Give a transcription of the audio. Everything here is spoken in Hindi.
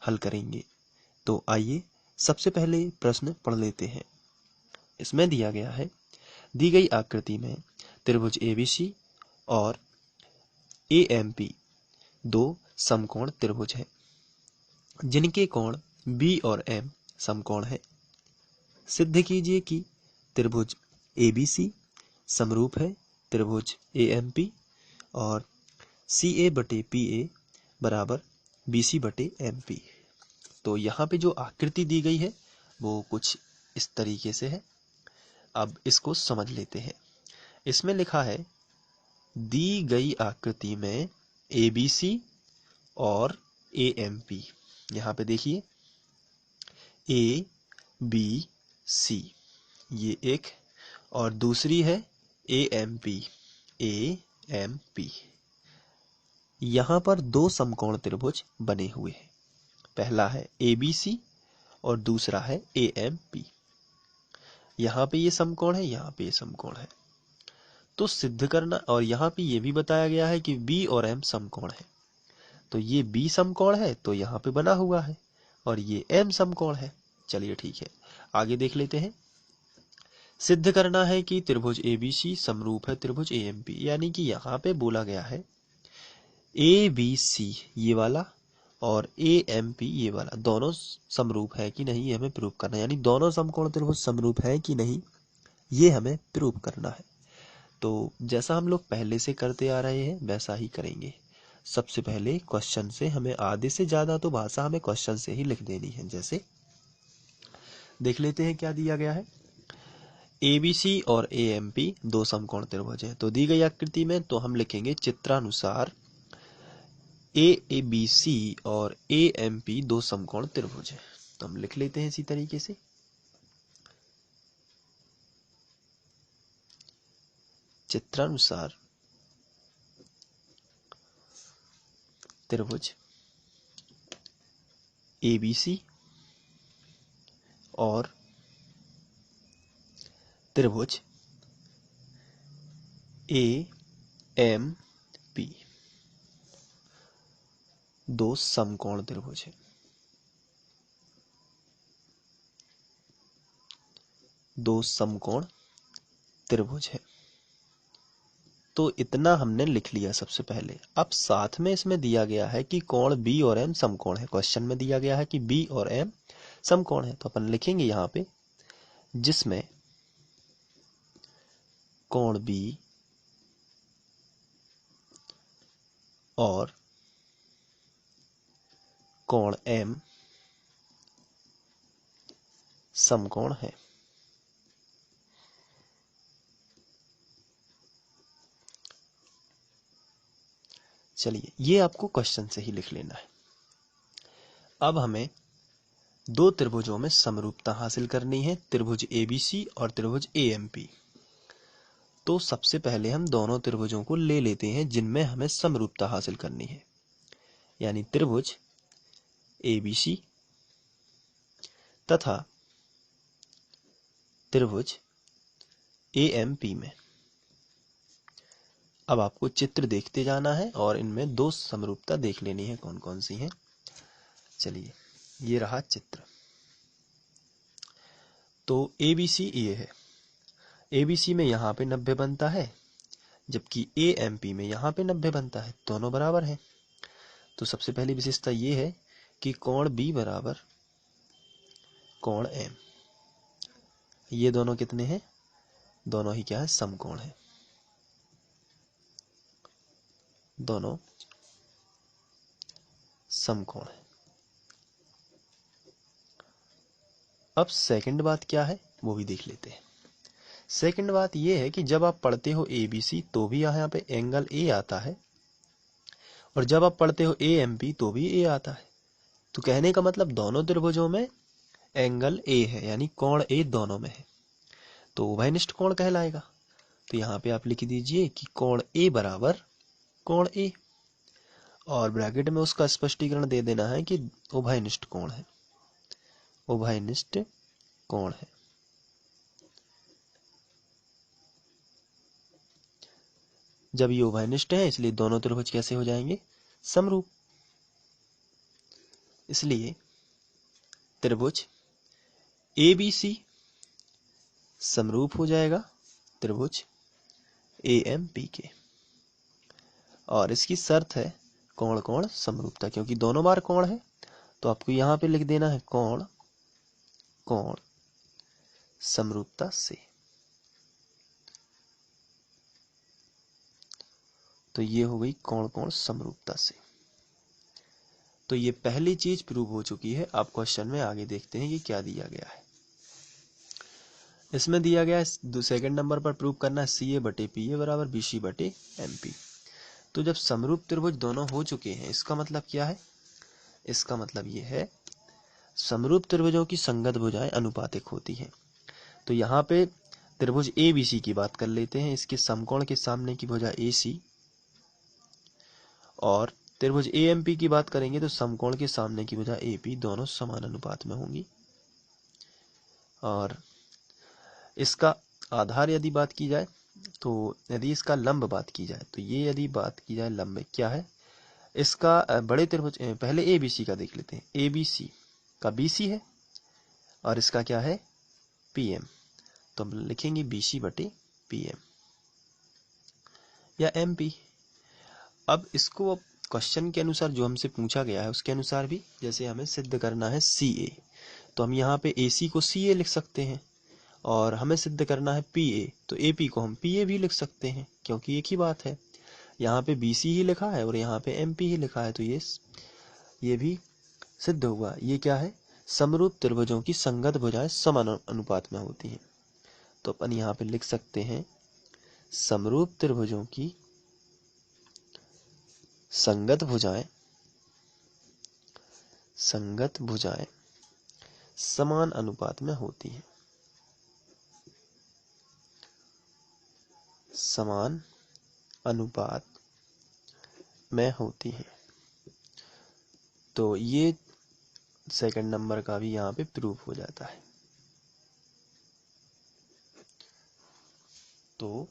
हल करेंगे। तो आइए सबसे पहले प्रश्न पढ़ लेते हैं। इसमें दिया गया है, दी गई आकृति में त्रिभुज एबीसी और एएमपी दो समकोण त्रिभुज हैं, जिनके कोण बी और एम समकोण है। सिद्ध कीजिए कि त्रिभुज एबीसी समरूप है त्रिभुज एएमपी और CA बटे PA बराबर BC बटे MP। तो यहाँ पे जो आकृति दी गई है वो कुछ इस तरीके से है। अब इसको समझ लेते हैं। इसमें लिखा है, दी गई आकृति में ABC और AMP। यहाँ पे देखिए ABC ये एक, और दूसरी है AMP। यहाँ पर दो समकोण त्रिभुज बने हुए हैं। पहला है ABC और दूसरा है AMP। यहाँ पे ये समकोण है, यहाँ पे ये समकोण है। तो सिद्ध करना, और यहाँ पे ये भी बताया गया है कि B और M समकोण है। तो ये B समकोण है तो यहाँ पे बना हुआ है, और ये M समकोण है। चलिए ठीक है, आगे देख लेते हैं। सिद्ध करना है कि त्रिभुज ABC समरूप है त्रिभुज AMP। यानी कि यहाँ पे बोला गया है ABC ये वाला और AMP ये वाला दोनों समरूप है कि नहीं, ये हमें प्रूव करना है। यानी दोनों समकोण त्रिभुज समरूप है कि नहीं, ये हमें प्रूव करना है। तो जैसा हम लोग पहले से करते आ रहे हैं वैसा ही करेंगे। सबसे पहले क्वेश्चन से हमें आधे से ज्यादा तो भाषा हमें क्वेश्चन से ही लिख देनी है। जैसे देख लेते हैं क्या दिया गया है। ABC और AMP दो समकोण त्रिभुज है। तो दी गई आकृति में तो हम लिखेंगे चित्रानुसार ABC और AMP दो समकोण त्रिभुज है। तो हम लिख लेते हैं इसी तरीके से। चित्रानुसार त्रिभुज ABC और त्रिभुज AMP दो समकोण त्रिभुज है। दो समकोण त्रिभुज है। तो इतना हमने लिख लिया सबसे पहले। अब साथ में इसमें दिया गया है कि कोण B और M समकोण है। क्वेश्चन में दिया गया है कि B और M समकोण है। तो अपन लिखेंगे यहाँ पे, जिसमें कोण B और कोण M समकोण है। चलिए, ये आपको क्वेश्चन से ही लिख लेना है। अब हमें दो त्रिभुजों में समरूपता हासिल करनी है, त्रिभुज ABC और त्रिभुज AMP। तो सबसे पहले हम दोनों त्रिभुजों को ले लेते हैं जिनमें हमें समरूपता हासिल करनी है। यानी त्रिभुज ABC तथा त्रिभुज AMP में। अब आपको चित्र देखते जाना है और इनमें दो समरूपता देख लेनी है कौन कौन सी हैं। चलिए, ये रहा चित्र। तो ABC ये है। ABC में यहाँ पे 90 बनता है, जबकि AMP में यहाँ पे 90 बनता है। दोनों बराबर हैं। तो सबसे पहली विशेषता ये है कि कोण B बराबर कोण M। ये दोनों कितने हैं? दोनों ही क्या है? समकोण है। दोनों समकोण है। अब सेकंड बात क्या है वो भी देख लेते हैं। सेकंड बात ये है कि जब आप पढ़ते हो ABC तो भी यहाँ पे एंगल A आता है, और जब आप पढ़ते हो AMP तो भी A आता है। तो कहने का मतलब दोनों त्रिभुजों में एंगल A है, यानी कोण A दोनों में है, तो उभयनिष्ठ कोण कहलाएगा। तो यहाँ पे आप लिख दीजिए कि कोण A बराबर कोण A, और ब्रैकेट में उसका स्पष्टीकरण दे देना है कि उभयनिष्ठ कोण है। उभयनिष्ठ कोण है। जब ये उभयनिष्ठ है इसलिए दोनों त्रिभुज कैसे हो जाएंगे? समरूप। इसलिए त्रिभुज ABC समरूप हो जाएगा त्रिभुज AMP के। और इसकी शर्त है कोण कोण समरूपता, क्योंकि दोनों बार कोण है तो आपको यहां पे लिख देना है कोण कोण समरूपता से। तो ये हो गई कोण कोण समरूपता से। तो ये पहली चीज प्रूव हो चुकी है। आप क्वेश्चन में आगे देखते हैं कि क्या दिया गया है। इसमें दिया गया है सेकंड नंबर पर प्रूव करना है CA बटे PA बराबर BC बटे MP। तो जब समरूप त्रिभुज दोनों हो चुके हैं, इसका मतलब क्या है? इसका मतलब ये है समरूप त्रिभुजों की संगत भुजाएं अनुपातिक होती हैं। तो यहाँ पे त्रिभुज ABC की बात कर लेते हैं। इसके समकोण के सामने की भुजा AC, और त्रिभुज AMP की बात करेंगे तो समकोण के सामने की भुजा AP दोनों समान अनुपात में होंगी। और इसका आधार यदि बात की जाए, तो यदि इसका लंब बात की जाए, तो ये यदि बात की जाए लंब क्या है इसका, बड़े त्रिभुज पहले ABC का देख लेते हैं। ABC का BC है और इसका क्या है PM, तो हम लिखेंगे BC बटे PM या MP। अब इसको क्वेश्चन के अनुसार जो हमसे पूछा गया है उसके अनुसार भी, जैसे हमें सिद्ध करना है CA, तो हम यहाँ पे AC को CA लिख सकते हैं, और हमें सिद्ध करना है PA, तो AP को हम PA भी लिख सकते हैं, क्योंकि एक ही बात है। यहाँ पे BC ही लिखा है और यहाँ पे MP ही लिखा है, तो ये भी सिद्ध होगा। ये क्या है? समरूप त्रिभुजों की संगत भुजाएं समान अनुपात में होती हैं। तो अपन यहाँ पे लिख सकते हैं समरूप त्रिभुजों की संगत भुजाएं समान अनुपात में होती हैं। समान अनुपात में होती हैं। तो ये सेकंड नंबर का भी यहाँ पे प्रूफ हो जाता है। तो